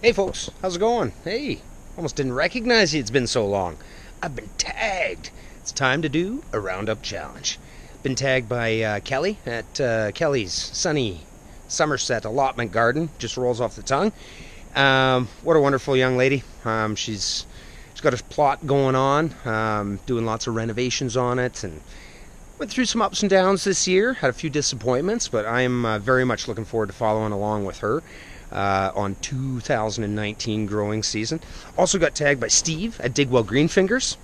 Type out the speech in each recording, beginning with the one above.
Hey folks, how's it going? Hey, almost didn't recognize you, it's been so long. I've been tagged. It's time to do a roundup challenge. Been tagged by Kelly at Kelly's sunny Somerset allotment garden. Just rolls off the tongue. What a wonderful young lady. She's got a plot going on, doing lots of renovations on it, and went through some ups and downs this year. Had a few disappointments, but I'm very much looking forward to following along with her on 2019 growing season. Also got tagged by Steve at Digwell Greenfingers.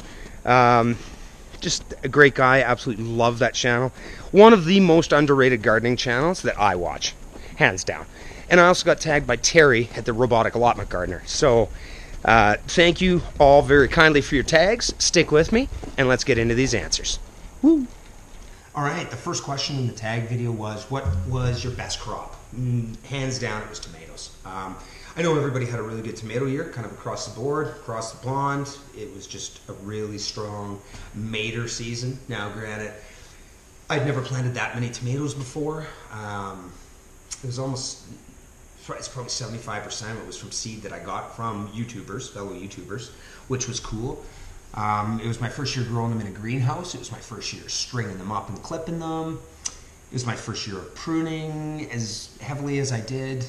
Just a great guy. Absolutely love that channel. One of the most underrated gardening channels that I watch, hands down. And I also got tagged by Terry at the Robotic Allotment Gardener. So thank you all very kindly for your tags. Stick with me, and let's get into these answers. Woo! All right, the first question in the tag video was, what was your best crop? Hands down, it was tomatoes. I know everybody had a really good tomato year, kind of across the board, across the pond. It was just a really strong mater season. Now, granted, I'd never planted that many tomatoes before. It was it's probably 75% of it was from seed that I got from YouTubers, fellow YouTubers, which was cool. It was my first year growing them in a greenhouse. It was my first year stringing them up and clipping them. It was my first year of pruning as heavily as I did.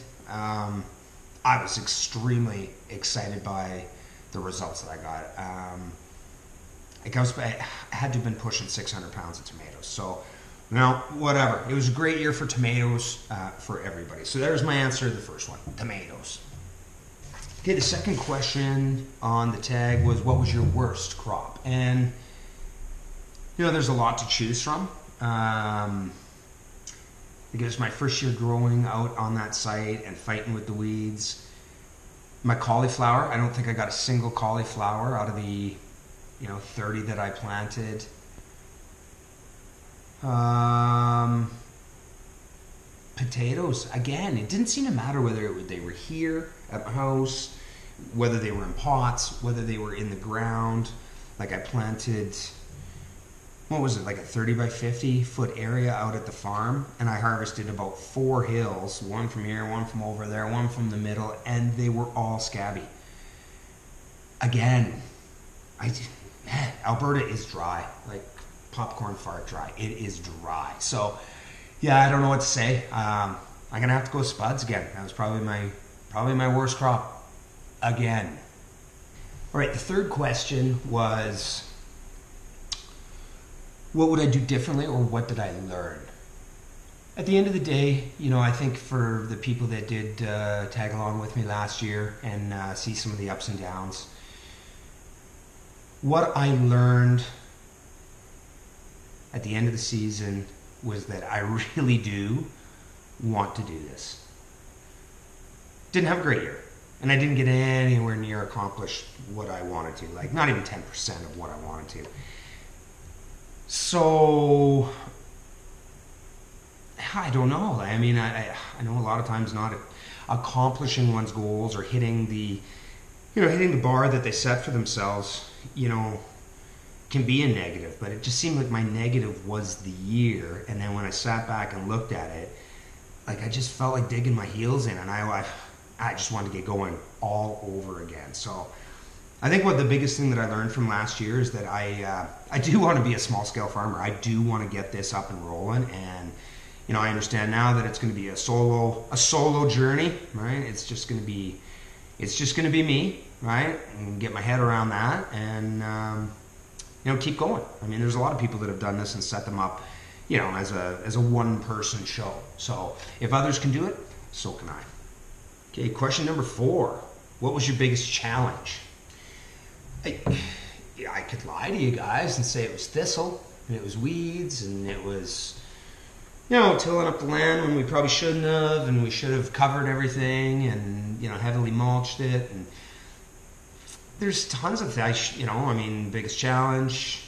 I was extremely excited by the results that I got. I had to have been pushing 600 pounds of tomatoes. So, whatever. It was a great year for tomatoes for everybody. So there's my answer to the first one, tomatoes. Okay, the second question on the tag was, what was your worst crop? And, there's a lot to choose from. It was my first year growing out on that site and fighting with the weeds. My cauliflower, I don't think I got a single cauliflower out of the 30 that I planted. Potatoes, again, it didn't seem to matter whether they were here at my house, whether they were in pots, whether they were in the ground. Like I planted, what was it, like a 30 by 50 foot area out at the farm, and I harvested about 4 hills, one from here, one from over there, one from the middle, and they were all scabby. Again, Alberta is dry, like popcorn fart dry. It is dry. So yeah, I don't know what to say. I'm gonna have to go spuds again. That was probably my worst crop again. All right, the third question was, what would I do differently, or what did I learn? At the end of the day, I think for the people that did tag along with me last year and see some of the ups and downs, what I learned at the end of the season was that I really do want to do this. Didn't have a great year, and I didn't get anywhere near accomplish what I wanted to, like not even 10% of what I wanted to. So I don't know. I mean, I know a lot of times not accomplishing one's goals or hitting the bar that they set for themselves, can be a negative, but it just seemed like my negative was the year. And then when I sat back and looked at it, like I just felt like digging my heels in, and I just wanted to get going all over again. So I think what the biggest thing that I learned from last year is that I do want to be a small scale farmer. I do want to get this up and rolling, and I understand now that it's going to be a solo journey, right? It's just going to be me, right? And get my head around that, and keep going. I mean, there's a lot of people that have done this and set them up, as a one-person show. So if others can do it, so can I. Okay, question number 4. What was your biggest challenge? I could lie to you guys and say it was thistle, and it was weeds, and it was, tilling up the land when we probably shouldn't have, and we should have covered everything and, heavily mulched it. And there's tons of things, biggest challenge,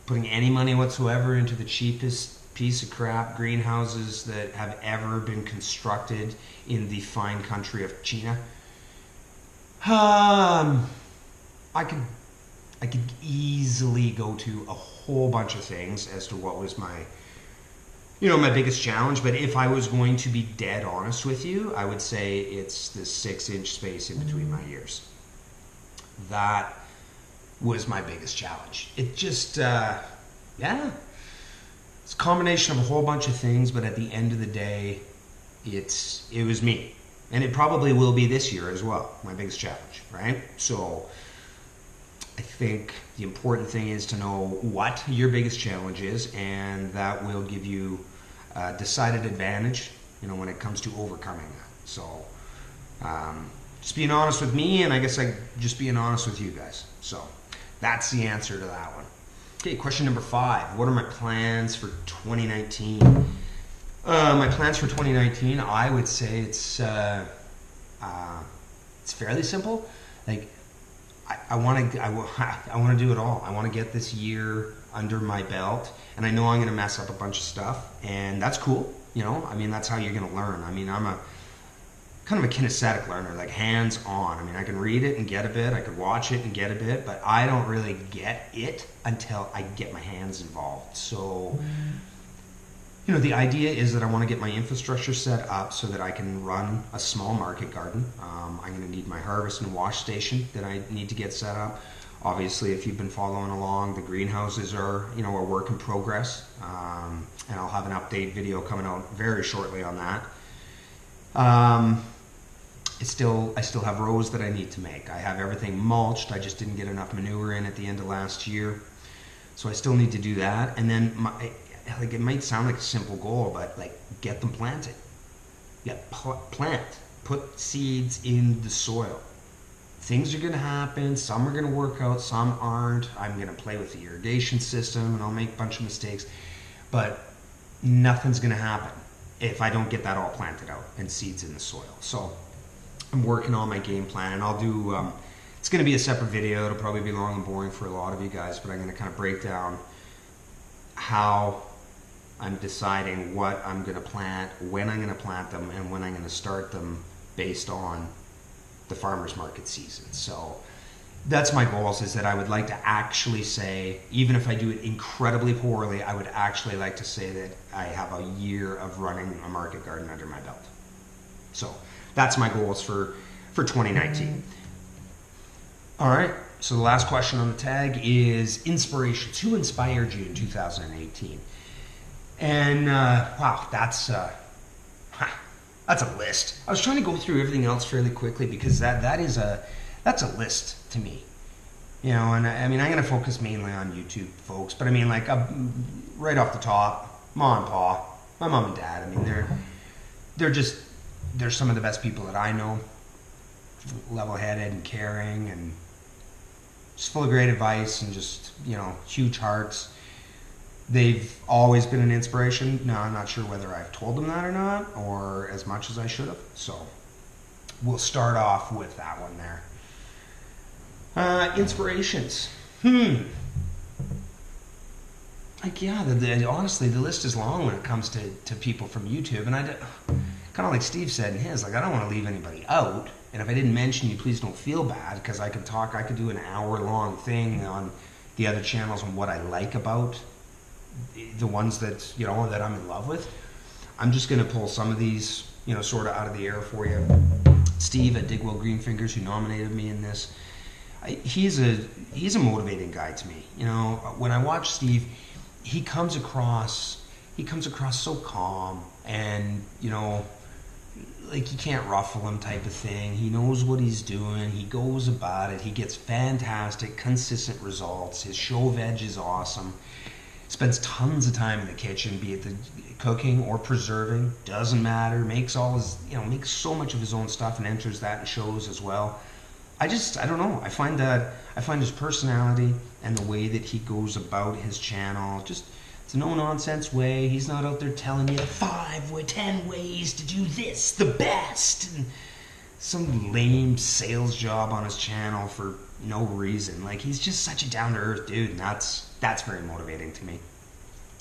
putting any money whatsoever into the cheapest piece of crap greenhouses that have ever been constructed in the fine country of China. I could easily go to a whole bunch of things as to what was my my biggest challenge. But if I was going to be dead honest with you, I would say it's the 6-inch space in between my ears. That was my biggest challenge. It just, it's a combination of a whole bunch of things, but at the end of the day, it was me. And it probably will be this year as well, my biggest challenge, right? So I think the important thing is to know what your biggest challenge is, and that will give you a decided advantage, when it comes to overcoming that. So just being honest with me, and I guess just being honest with you guys. So that's the answer to that one. Okay, question number 5. What are my plans for 2019? My plans for 2019, I would say it's fairly simple. Like, I want to do it all. I want to get this year under my belt, and I know I'm going to mess up a bunch of stuff, and that's cool. That's how you're going to learn. I'm a kind of a kinesthetic learner, like hands-on. I can read it and get a bit. I could watch it and get a bit, but I don't really get it until I get my hands involved. So, the idea is that I want to get my infrastructure set up so that I can run a small market garden. I'm going to need my harvest and wash station that I need to get set up. Obviously, if you've been following along, the greenhouses are, a work in progress. And I'll have an update video coming out very shortly on that. I still have rows that I need to make. I have everything mulched. I just didn't get enough manure in at the end of last year. So I still need to do that. And then it might sound like a simple goal, but get them planted. Plant. Put seeds in the soil. Things are going to happen. Some are going to work out. Some aren't. I'm going to play with the irrigation system, and I'll make a bunch of mistakes. But nothing's going to happen if I don't get that all planted out and seeds in the soil. So I'm working on my game plan, and I'll do, it's going to be a separate video. It'll probably be long and boring for a lot of you guys, but I'm going to kind of break down how I'm deciding what I'm going to plant, when I'm going to plant them, and when I'm going to start them based on the farmer's market season. So that's my goals, is that I would like to actually say, even if I do it incredibly poorly, I would actually like to say that I have a year of running a market garden under my belt. So that's my goals for 2019. All right, so the last question on the tag is inspirations. Who inspired you in 2018? And wow, that's a list. I was trying to go through everything else fairly quickly because that's a list to me. And I'm going to focus mainly on YouTube, folks. But right off the top, Mom and Pa, my mom and dad. They're some of the best people that I know. Level-headed and caring, and just full of great advice, and just huge hearts. They've always been an inspiration. Now, I'm not sure whether I've told them that or not, or as much as I should have. So we'll start off with that one there. Inspirations. Honestly, the list is long when it comes to people from YouTube. And kind of like Steve said in his, I don't want to leave anybody out. And if I didn't mention you, please don't feel bad, because I could do an hour-long thing on the other channels on what I like about the ones that that I'm in love with. I'm just going to pull some of these sort of out of the air for you. Steve at Digwell Greenfingers, who nominated me in this, he's a motivating guy to me. When I watch Steve, he comes across so calm, and you can't ruffle him type of thing. He knows what he's doing. He goes about it. He gets fantastic, consistent results. His show veg is awesome. Spends tons of time in the kitchen, be it the cooking or preserving, doesn't matter. Makes all his, makes so much of his own stuff and enters that in shows as well. I don't know. I find his personality and the way that he goes about his channel, just, it's a no-nonsense way. He's not out there telling you 5 or 10 ways to do this the best, and some lame sales job on his channel for no reason. He's just such a down-to-earth dude, and that's very motivating to me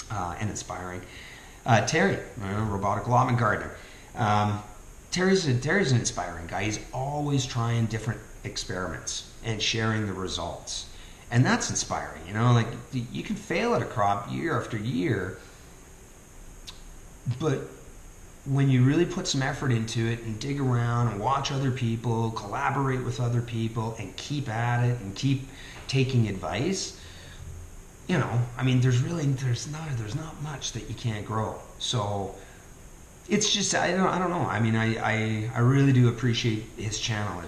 and inspiring. Terry, robotic allotment gardener. Terry's an inspiring guy. He's always trying different experiments and sharing the results. And that's inspiring, you can fail at a crop year after year, But when you really put some effort into it and dig around and watch other people, collaborate with other people, and keep at it and keep taking advice, you know, I mean, there's not much that you can't grow. So it's just, I don't know. I mean, I really do appreciate his channel.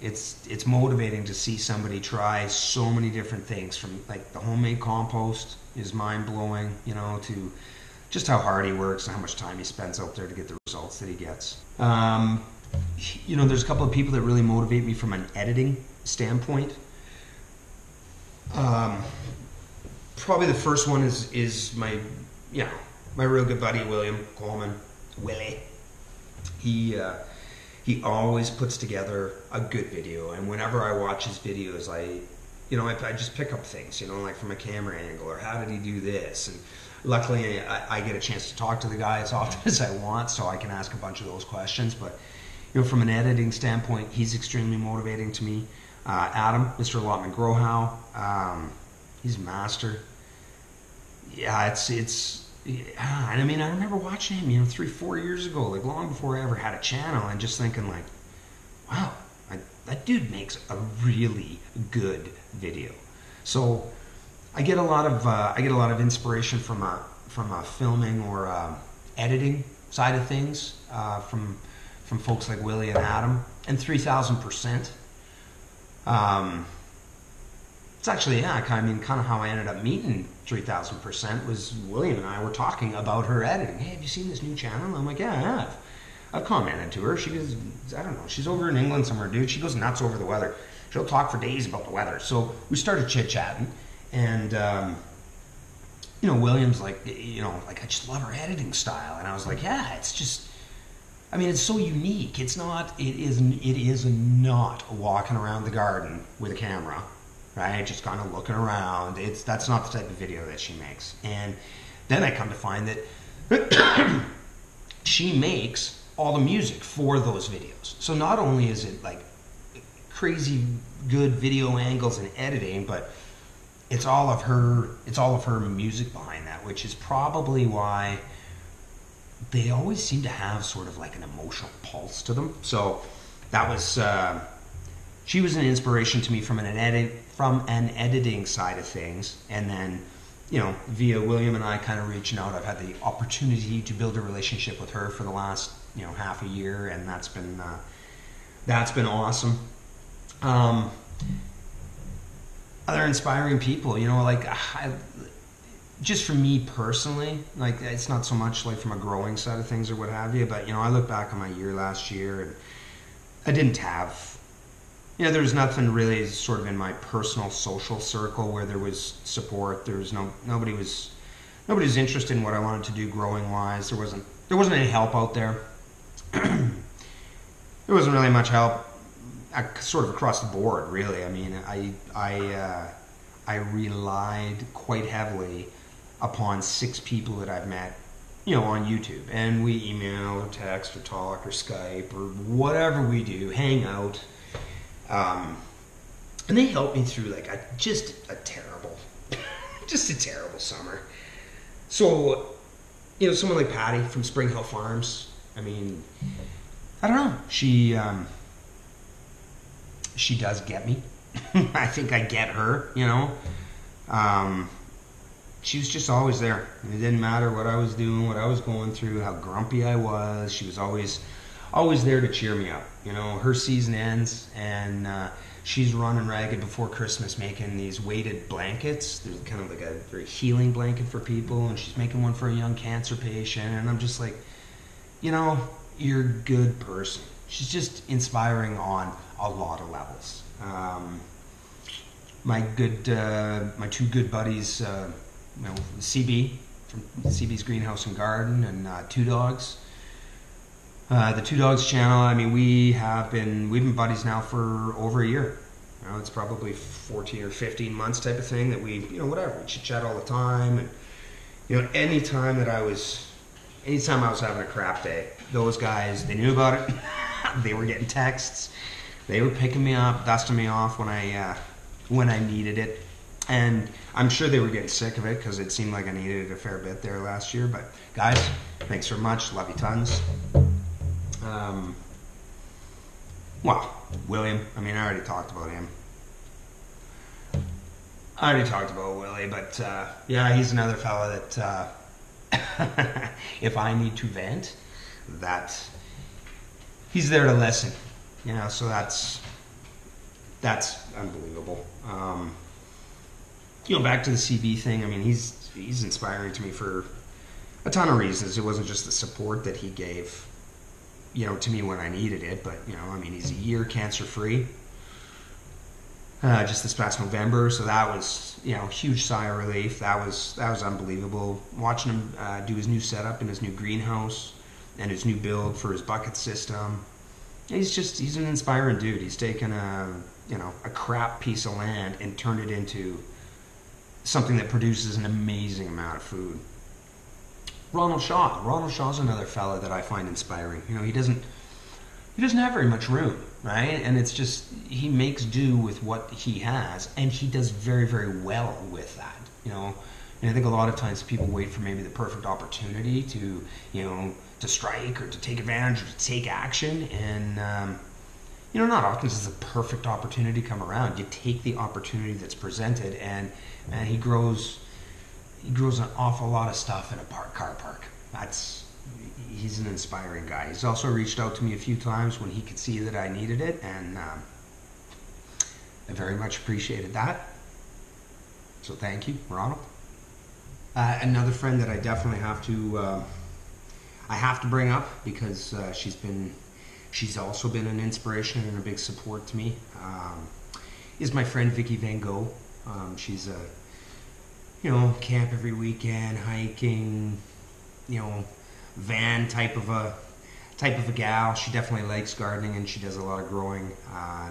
It's motivating to see somebody try so many different things, from like the homemade compost is mind blowing, you know, to just how hard he works and how much time he spends out there to get the results that he gets. You know, there's a couple of people that really motivate me from an editing standpoint. Probably the first one is my real good buddy William Coleman, Willie. He always puts together a good video, and whenever I watch his videos, I just pick up things, you know, like from a camera angle, or how did he do this. And luckily I get a chance to talk to the guy as often as I want, so I can ask a bunch of those questions. But you know, from an editing standpoint, he's extremely motivating to me. Adam, Mr. Allotment Growhow, he's a master. Yeah, and I mean, I remember watching him, you know, 3-4 years ago, like long before I ever had a channel, and just thinking like, wow, that dude makes a really good video. So I get a lot of inspiration from a filming or editing side of things from folks like Willie and Adam, and 3000%. It's actually, kind of how I ended up meeting 3000% was William and I were talking about her editing. Hey, have you seen this new channel? I'm like, yeah, I have. I've commented to her. She goes, I don't know, she's over in England somewhere, dude. She goes nuts over the weather. She'll talk for days about the weather. So we started chit-chatting, and you know, William's like, you know, like, I just love her editing style. And I was like, yeah, it's just, I mean, it's so unique. It is not walking around the garden with a camera, right? Just kind of looking around. That's not the type of video that she makes. And then I come to find that she makes all the music for those videos. So not only is it like crazy good video angles and editing, but it's all of her music behind that, which is probably why they always seem to have sort of like an emotional pulse to them. So that was she was an inspiration to me from an editing side of things. And then, you know, via William and I kind of reaching out, I've had the opportunity to build a relationship with her for the last, you know, half a year, and that's been awesome. Other inspiring people, you know, like just for me personally, like, it's not so much like from a growing side of things or what have you, but, you know, I look back on my year last year, and I didn't have, you know, there was nothing really sort of in my personal social circle where there was support. There was nobody was interested in what I wanted to do growing wise. There wasn't any help out there. There wasn't really much help sort of across the board, really. I mean, I relied quite heavily upon 6 people that I've met, you know, on YouTube, and we email or text or talk or Skype or whatever we do, hang out, and they helped me through like just a terrible summer. So, you know, someone like Patty from Spring Hill Farms, I mean, I don't know, she does get me. I think I get her, you know. She was just always there. It didn't matter what I was doing, what I was going through, how grumpy I was. She was always there to cheer me up. You know, her season ends, and she's running ragged before Christmas making these weighted blankets. There's kind of like a very healing blanket for people, and she's making one for a young cancer patient. And I'm just like, you know, you're a good person. She's just inspiring on a lot of levels. My 2 good buddies, you know, CB from CB's Greenhouse and Garden, and 2 Dogs. The 2 Dogs channel, I mean, we've been buddies now for over a year. You know, it's probably 14 or 15 months type of thing that we, you know, whatever, we chit chat all the time. And, you know, anytime I was having a crap day, those guys, they knew about it. They were getting texts. They were picking me up, dusting me off when I needed it. And I'm sure they were getting sick of it because it seemed like I needed it a fair bit there last year. But guys, thanks very much. Love you tons. Well, William, I mean, I already talked about him. I already talked about Willie, but yeah, he's another fella that if I need to vent, that he's there to listen. You know, so that's unbelievable. You know, back to the CB thing. I mean, he's inspiring to me for a ton of reasons. It wasn't just the support that he gave, you know, to me when I needed it, but you know, I mean, he's a year cancer free. Just this past November, so that was, you know, huge sigh of relief. That was unbelievable. Watching him do his new setup in his new greenhouse and his new build for his bucket system. He's an inspiring dude. He's taken a crap piece of land and turned it into something that produces an amazing amount of food. Ronald Shaw's another fella that I find inspiring. You know, he doesn't have very much room, right? And it's just, he makes do with what he has, and he does very, very well with that, you know. And I think a lot of times people wait for maybe the perfect opportunity to, you know, to strike or to take advantage or to take action. And, you know, not often does the perfect opportunity come around. You take the opportunity that's presented, and he grows an awful lot of stuff in a car park. He's an inspiring guy. He's also reached out to me a few times when he could see that I needed it, and I very much appreciated that. So thank you, Ronald. Another friend that I definitely have to bring up because she's also been an inspiration and a big support to me, is my friend Vicky Van Gogh. She's a, you know, camp every weekend, hiking, you know, van type of a gal. She definitely likes gardening, and she does a lot of growing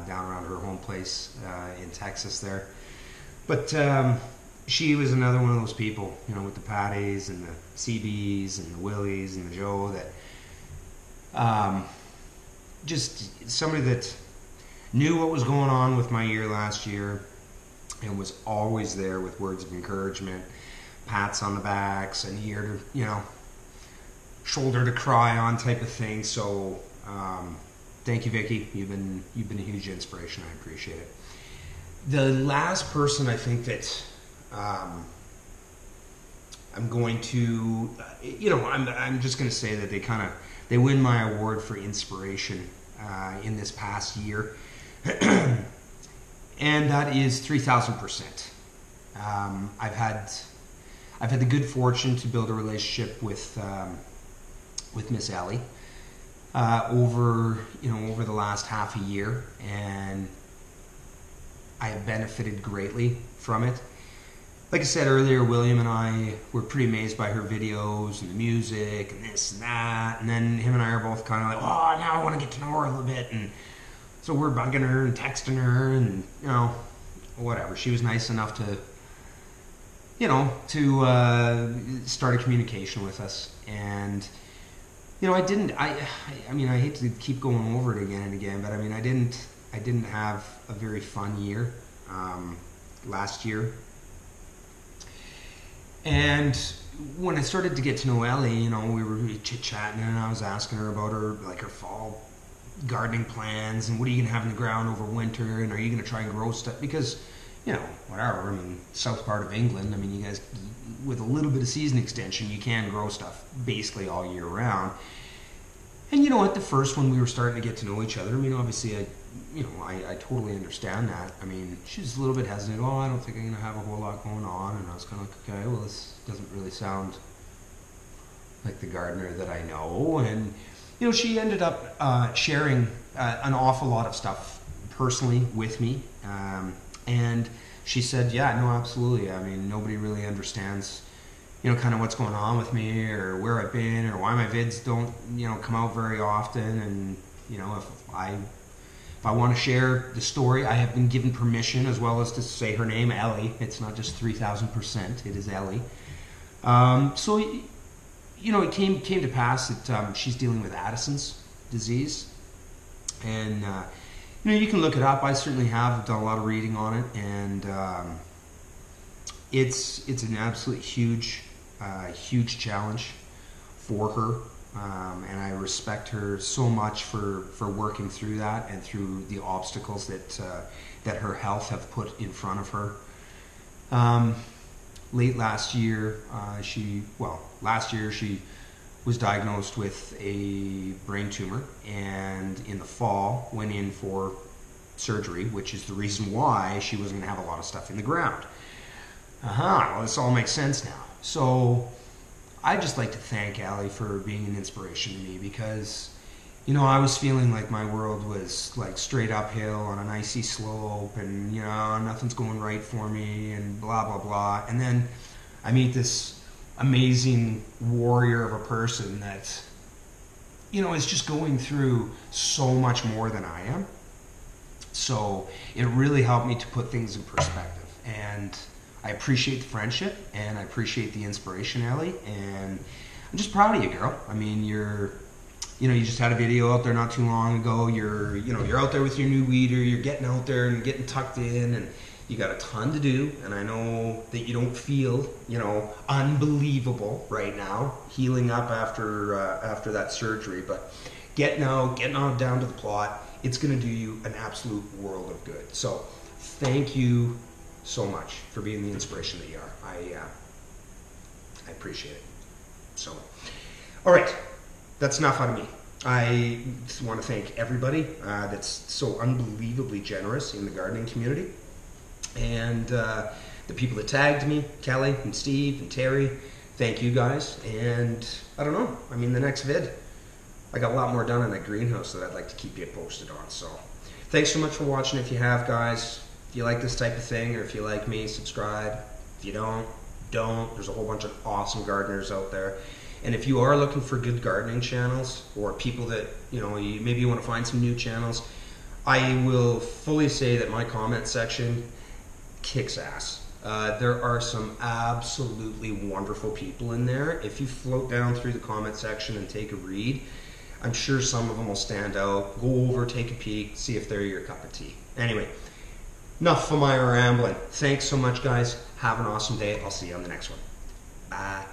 down around her home place in Texas there. But she was another one of those people, you know, with the Patties and the CBs and the Willies and the Joe, that just somebody that knew what was going on with my year last year and was always there with words of encouragement, pats on the backs, an ear to, you know, shoulder to cry on type of thing. So thank you, Vicky. You've been a huge inspiration. I appreciate it. The last person I think that I'm going to, you know, I'm just going to say that they win my award for inspiration in this past year, and that is 3,000%. I've had the good fortune to build a relationship with Miss Ellie over the last half a year, and I have benefited greatly from it. Like I said earlier, William and I were pretty amazed by her videos and the music and this and that, and then him and I are both kind of like, oh, now I want to get to know her a little bit, and so we're bugging her and texting her, and you know, whatever. She was nice enough to, you know, to start a communication with us. And you know, I mean, I hate to keep going over it again and again, but I mean, I didn't have a very fun year last year. And when I started to get to know Ellie, you know, we were chit-chatting, and I was asking her about her fall gardening plans, and what are you going to have in the ground over winter, and are you going to try and grow stuff? Because, you know, whatever, I mean, south part of England, I mean, you guys, with a little bit of season extension, you can grow stuff basically all year round. And you know, at the first, when we were starting to get to know each other, I mean, obviously, I totally understand that. I mean, she's a little bit hesitant. Oh, I don't think I'm going to have a whole lot going on. And I was kind of like, okay, well, this doesn't really sound like the gardener that I know. And, you know, she ended up sharing an awful lot of stuff personally with me. And she said, yeah, no, absolutely. I mean, nobody really understands, you know, kind of what's going on with me, or where I've been, or why my vids don't, you know, come out very often. And, you know, if I want to share the story, I have been given permission, as well as to say her name, Ellie. It's not just 3,000%, it is Ellie. So, you know, it came to pass that she's dealing with Addison's disease. And, you know, you can look it up. I certainly have done a lot of reading on it. And, it's an absolute huge challenge for her, and I respect her so much for working through that and through the obstacles that her health have put in front of her. Late last year, she was diagnosed with a brain tumor, and in the fall went in for surgery, which is the reason why she wasn't going to have a lot of stuff in the ground. Well, this all makes sense now. So I'd just like to thank Allie for being an inspiration to me, because, you know, I was feeling like my world was like straight uphill on an icy slope, and, you know, nothing's going right for me, and blah, blah, blah. And then I meet this amazing warrior of a person that, you know, is just going through so much more than I am. So it really helped me to put things in perspective, and I appreciate the friendship, and I appreciate the inspiration, Ellie, and I'm just proud of you, girl. I mean, you just had a video out there not too long ago. You're out there with your new weeder. You're getting out there and getting tucked in, and you got a ton to do. And I know that you don't feel, unbelievable right now, healing up after that surgery. But getting out down to the plot, it's going to do you an absolute world of good. So thank you so much for being the inspiration that you are. I appreciate it. So, all right. That's enough out of me. I just want to thank everybody that's so unbelievably generous in the gardening community. And the people that tagged me, Kelly and Steve and Terry, thank you guys. And I don't know, the next vid, I got a lot more done in that greenhouse that I'd like to keep you posted on. So thanks so much for watching. If you have, guys, if you like this type of thing, or if you like me, subscribe. If you don't. There's a whole bunch of awesome gardeners out there. And if you are looking for good gardening channels, or people that, maybe you want to find some new channels, I will fully say that my comment section kicks ass. There are some absolutely wonderful people in there. If you float down through the comment section and take a read, I'm sure some of them will stand out. Go over, take a peek, see if they're your cup of tea. Anyway, enough of my rambling. Thanks so much, guys. Have an awesome day. I'll see you on the next one. Bye.